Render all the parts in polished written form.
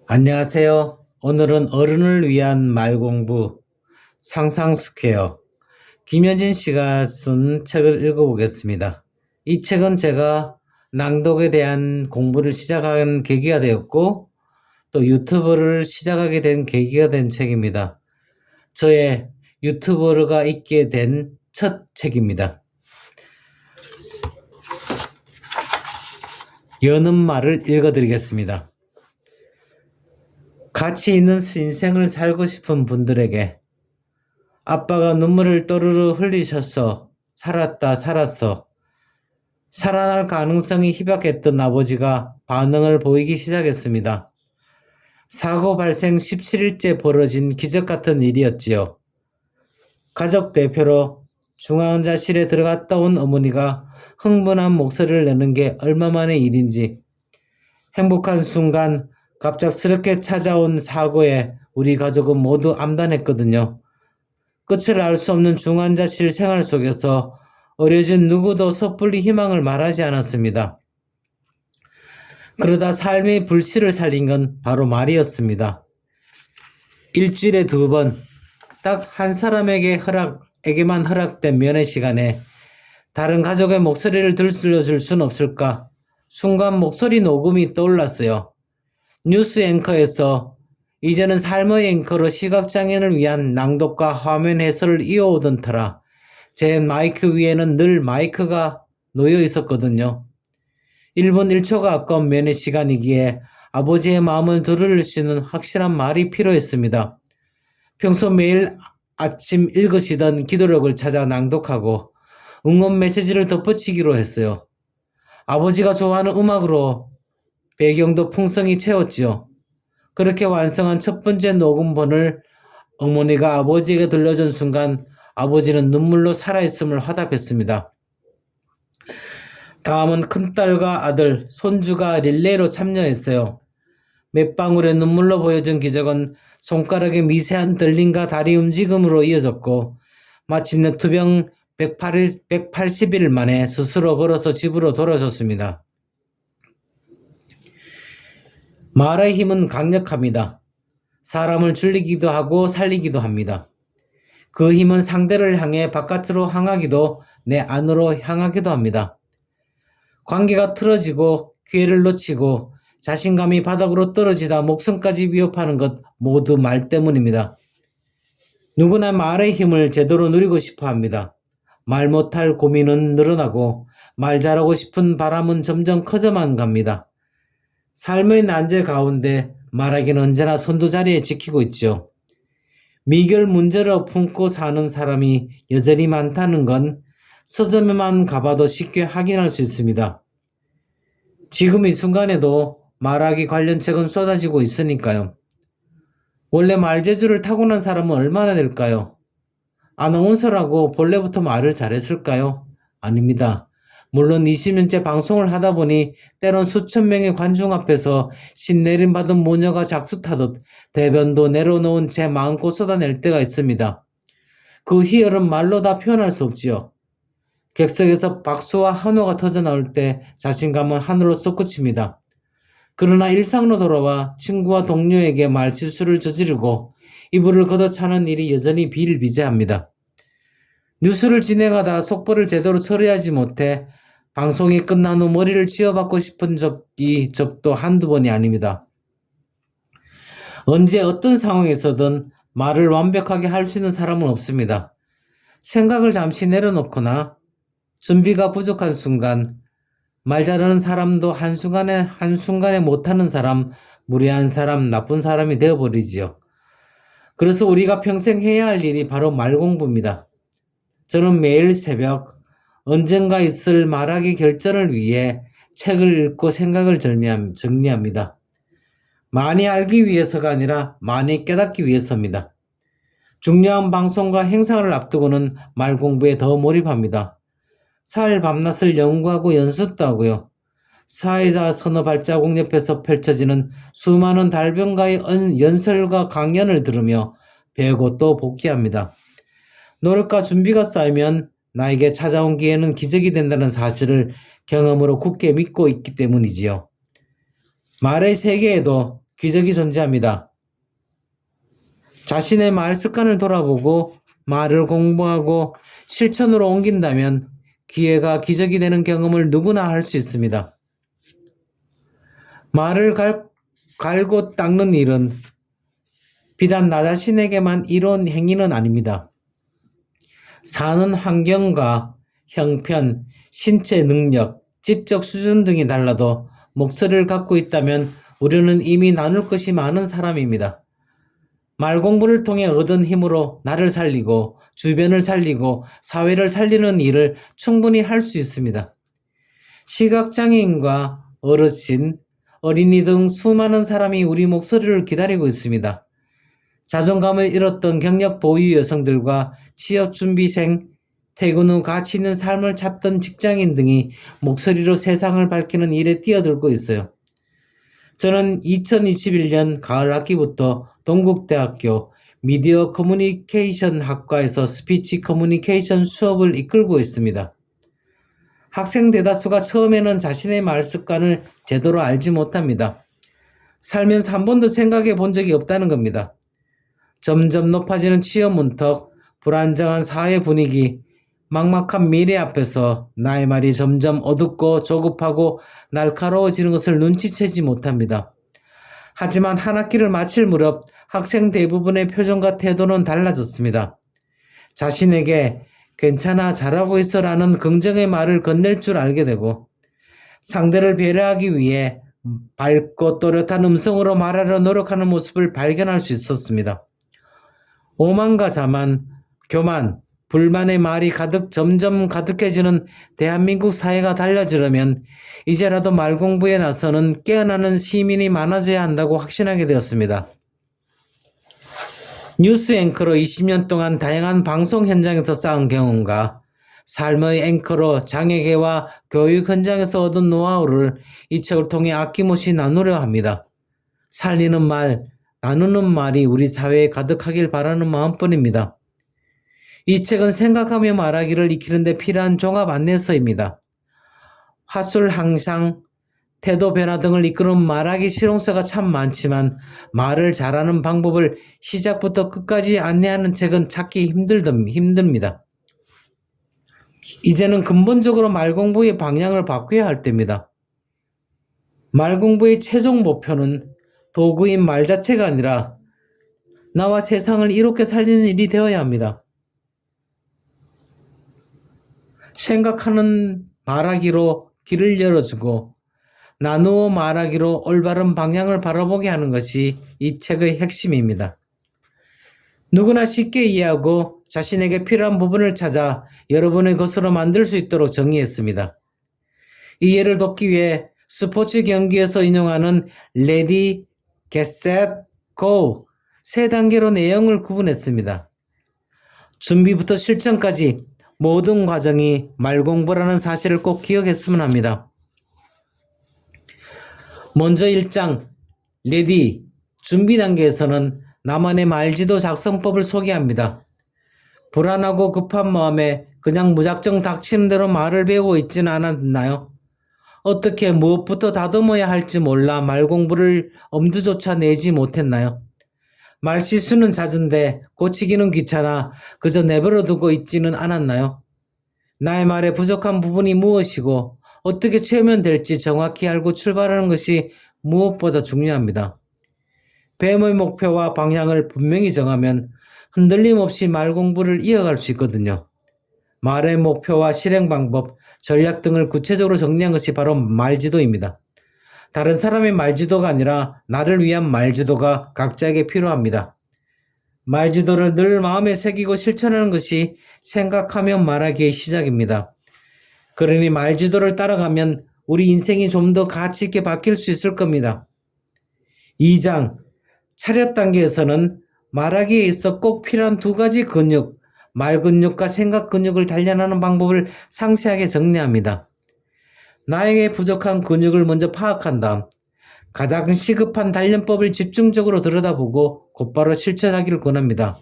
안녕하세요. 오늘은 어른을 위한 말공부 상상스퀘어 김효진 씨가 쓴 책을 읽어보겠습니다. 이 책은 제가 낭독에 대한 공부를 시작한 계기가 되었고 또 유튜브를 시작하게 된 계기가 된 책입니다. 저의 유튜버가 있게 된 첫 책입니다. 여는 말을 읽어드리겠습니다. 가치 있는 인생을 살고 싶은 분들에게 아빠가 눈물을 또르르 흘리셔서 살았어. 살아날 가능성이 희박했던 아버지가 반응을 보이기 시작했습니다. 사고 발생 17일째 벌어진 기적 같은 일이었지요. 가족 대표로 중환자실에 들어갔다 온 어머니가 흥분한 목소리를 내는 게 얼마만의 일인지 행복한 순간 갑작스럽게 찾아온 사고에 우리 가족은 모두 암담했거든요. 끝을 알 수 없는 중환자실 생활 속에서 어려진 누구도 섣불리 희망을 말하지 않았습니다. 그러다 삶의 불씨를 살린 건 바로 말이었습니다. 일주일에 2번, 딱 한 사람에게만 허락된 면회 시간에 다른 가족의 목소리를 들려줄 순 없을까? 순간 목소리 녹음이 떠올랐어요. 뉴스 앵커에서 이제는 삶의 앵커로 시각장애인을 위한 낭독과 화면 해설을 이어오던 터라 제 마이크 위에는 늘 마이크가 놓여 있었거든요. 1분 1초가 아까운 면회 시간이기에 아버지의 마음을 들을 수 있는 확실한 말이 필요했습니다. 평소 매일 아침 읽으시던 기도록을 찾아 낭독하고 응원 메시지를 덧붙이기로 했어요. 아버지가 좋아하는 음악으로 배경도 풍성히 채웠지요. 그렇게 완성한 첫 번째 녹음본을 어머니가 아버지에게 들려준 순간 아버지는 눈물로 살아있음을 화답했습니다. 다음은 큰딸과 아들, 손주가 릴레이로 참여했어요. 몇 방울의 눈물로 보여준 기적은 손가락의 미세한 들림과 다리 움직임으로 이어졌고 마침내 투병 180일 만에 스스로 걸어서 집으로 돌아섰습니다. 말의 힘은 강력합니다. 사람을 죽이기도 하고 살리기도 합니다. 그 힘은 상대를 향해 바깥으로 향하기도 내 안으로 향하기도 합니다. 관계가 틀어지고 기회를 놓치고 자신감이 바닥으로 떨어지다 목숨까지 위협하는 것 모두 말 때문입니다. 누구나 말의 힘을 제대로 누리고 싶어 합니다. 말 못할 고민은 늘어나고 말 잘하고 싶은 바람은 점점 커져만 갑니다. 삶의 난제 가운데 말하기는 언제나 선두자리에 지키고 있죠. 미결 문제를 품고 사는 사람이 여전히 많다는 건 서점에만 가봐도 쉽게 확인할 수 있습니다. 지금 이 순간에도 말하기 관련 책은 쏟아지고 있으니까요. 원래 말재주를 타고난 사람은 얼마나 될까요? 아나운서라고 본래부터 말을 잘했을까요? 아닙니다. 물론 20년째 방송을 하다 보니 때론 수천 명의 관중 앞에서 신내림받은 모녀가 작두 타듯 대변도 내려놓은 제 마음껏 쏟아낼 때가 있습니다. 그 희열은 말로 다 표현할 수 없지요. 객석에서 박수와 환호가 터져나올 때 자신감은 하늘로 솟구칩니다. 그러나 일상으로 돌아와 친구와 동료에게 말실수를 저지르고 이불을 걷어차는 일이 여전히 비일비재합니다. 뉴스를 진행하다 속보를 제대로 처리하지 못해 방송이 끝난 후 머리를 쥐어박고 싶은 적도 한두 번이 아닙니다. 언제 어떤 상황에서든 말을 완벽하게 할 수 있는 사람은 없습니다. 생각을 잠시 내려놓거나 준비가 부족한 순간 말 잘하는 사람도 한순간에 못하는 사람, 무례한 사람, 나쁜 사람이 되어버리지요. 그래서 우리가 평생 해야 할 일이 바로 말 공부입니다. 저는 매일 새벽 언젠가 있을 말하기 결전을 위해 책을 읽고 생각을 정리합니다. 많이 알기 위해서가 아니라 많이 깨닫기 위해서입니다. 중요한 방송과 행사를 앞두고는 말 공부에 더 몰입합니다. 사흘 밤낮을 연구하고 연습도 하고요. 사회자 서너 발자국 옆에서 펼쳐지는 수많은 달변가의 연설과 강연을 들으며 배우고 또 복귀합니다. 노력과 준비가 쌓이면 나에게 찾아온 기회는 기적이 된다는 사실을 경험으로 굳게 믿고 있기 때문이지요. 말의 세계에도 기적이 존재합니다. 자신의 말 습관을 돌아보고 말을 공부하고 실천으로 옮긴다면 기회가 기적이 되는 경험을 누구나 할 수 있습니다. 말을 갈고 닦는 일은 비단 나 자신에게만 이로운 행위는 아닙니다. 사는 환경과 형편, 신체 능력, 지적 수준 등이 달라도 목소리를 갖고 있다면 우리는 이미 나눌 것이 많은 사람입니다. 말 공부를 통해 얻은 힘으로 나를 살리고 주변을 살리고 사회를 살리는 일을 충분히 할 수 있습니다. 시각장애인과 어르신, 어린이 등 수많은 사람이 우리 목소리를 기다리고 있습니다. 자존감을 잃었던 경력 보유 여성들과 취업준비생, 퇴근 후 가치 있는 삶을 찾던 직장인 등이 목소리로 세상을 밝히는 일에 뛰어들고 있어요. 저는 2021년 가을 학기부터 동국대학교 미디어 커뮤니케이션 학과에서 스피치 커뮤니케이션 수업을 이끌고 있습니다. 학생 대다수가 처음에는 자신의 말 습관을 제대로 알지 못합니다. 살면서 한 번도 생각해 본 적이 없다는 겁니다. 점점 높아지는 취업 문턱, 불안정한 사회 분위기, 막막한 미래 앞에서 나의 말이 점점 어둡고 조급하고 날카로워지는 것을 눈치채지 못합니다. 하지만 한 학기를 마칠 무렵 학생 대부분의 표정과 태도는 달라졌습니다. 자신에게 괜찮아 잘하고 있어 라는 긍정의 말을 건넬 줄 알게 되고 상대를 배려하기 위해 밝고 또렷한 음성으로 말하려 노력하는 모습을 발견할 수 있었습니다. 오만과 자만, 교만, 불만의 말이 점점 가득해지는 대한민국 사회가 달라지려면 이제라도 말 공부에 나서는 깨어나는 시민이 많아져야 한다고 확신하게 되었습니다. 뉴스 앵커로 20년 동안 다양한 방송 현장에서 쌓은 경험과 삶의 앵커로 장애계와 교육 현장에서 얻은 노하우를 이 책을 통해 아낌없이 나누려 합니다. 살리는 말, 나누는 말이 우리 사회에 가득하길 바라는 마음뿐입니다. 이 책은 생각하며 말하기를 익히는 데 필요한 종합 안내서입니다. 화술 향상, 태도 변화 등을 이끄는 말하기 실용서가 참 많지만 말을 잘하는 방법을 시작부터 끝까지 안내하는 책은 찾기 힘듭니다. 이제는 근본적으로 말 공부의 방향을 바꿔야 할 때입니다. 말 공부의 최종 목표는 도구인 말 자체가 아니라 나와 세상을 이롭게 살리는 일이 되어야 합니다. 생각하는 말하기로 길을 열어주고 나누어 말하기로 올바른 방향을 바라보게 하는 것이 이 책의 핵심입니다. 누구나 쉽게 이해하고 자신에게 필요한 부분을 찾아 여러분의 것으로 만들 수 있도록 정의했습니다. 이 예를 돕기 위해 스포츠 경기에서 인용하는 Ready, Get Set, Go 세 단계로 내용을 구분했습니다. 준비부터 실전까지 모든 과정이 말 공부라는 사실을 꼭 기억했으면 합니다. 먼저 1장 레디 준비 단계에서는 나만의 말지도 작성법을 소개합니다. 불안하고 급한 마음에 그냥 무작정 닥치는 대로 말을 배우고 있지는 않았나요? 어떻게 무엇부터 다듬어야 할지 몰라 말 공부를 엄두조차 내지 못했나요? 말 실수는 잦은데 고치기는 귀찮아 그저 내버려두고 있지는 않았나요? 나의 말에 부족한 부분이 무엇이고 어떻게 채우면 될지 정확히 알고 출발하는 것이 무엇보다 중요합니다. 뱀의 목표와 방향을 분명히 정하면 흔들림 없이 말 공부를 이어갈 수 있거든요. 말의 목표와 실행 방법, 전략 등을 구체적으로 정리한 것이 바로 말지도입니다. 다른 사람의 말지도가 아니라 나를 위한 말지도가 각자에게 필요합니다. 말지도를 늘 마음에 새기고 실천하는 것이 생각하며 말하기의 시작입니다. 그러니 말지도를 따라가면 우리 인생이 좀 더 가치 있게 바뀔 수 있을 겁니다. 2장 차렷 단계에서는 말하기에 있어 꼭 필요한 두 가지 근육, 말 근육과 생각 근육을 단련하는 방법을 상세하게 정리합니다. 나에게 부족한 근육을 먼저 파악한 다음 가장 시급한 단련법을 집중적으로 들여다보고 곧바로 실천하기를 권합니다.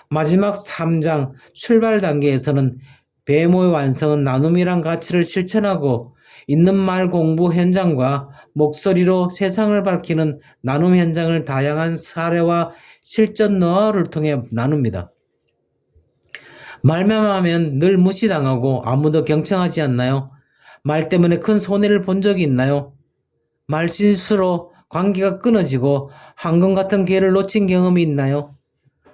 마지막 3장 출발 단계에서는 배모의 완성은 나눔이란 가치를 실천하고 있는 말 공부 현장과 목소리로 세상을 밝히는 나눔 현장을 다양한 사례와 실전 노하우를 통해 나눕니다. 말만 하면 늘 무시당하고 아무도 경청하지 않나요? 말 때문에 큰 손해를 본 적이 있나요? 말 실수로 관계가 끊어지고 황금 같은 기회를 놓친 경험이 있나요?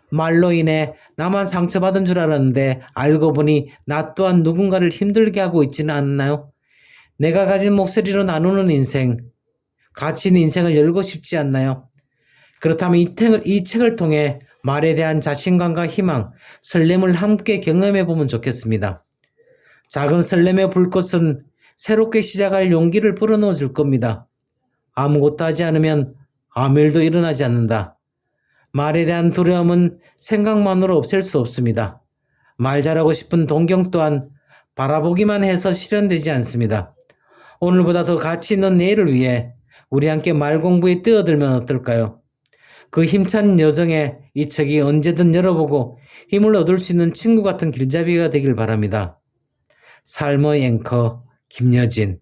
말로 인해 나만 상처받은 줄 알았는데 알고 보니 나 또한 누군가를 힘들게 하고 있지는 않나요? 내가 가진 목소리로 나누는 인생, 가치 있는 인생을 열고 싶지 않나요? 그렇다면 이 책을 통해 말에 대한 자신감과 희망, 설렘을 함께 경험해 보면 좋겠습니다. 작은 설렘의 불꽃은 새롭게 시작할 용기를 불어넣어 줄 겁니다. 아무것도 하지 않으면 아무 일도 일어나지 않는다. 말에 대한 두려움은 생각만으로 없앨 수 없습니다. 말 잘하고 싶은 동경 또한 바라보기만 해서 실현되지 않습니다. 오늘보다 더 가치 있는 내일을 위해 우리 함께 말 공부에 뛰어들면 어떨까요? 그 힘찬 여정에 이 책이 언제든 열어보고 힘을 얻을 수 있는 친구 같은 길잡이가 되길 바랍니다. 삶의 앵커 김여진.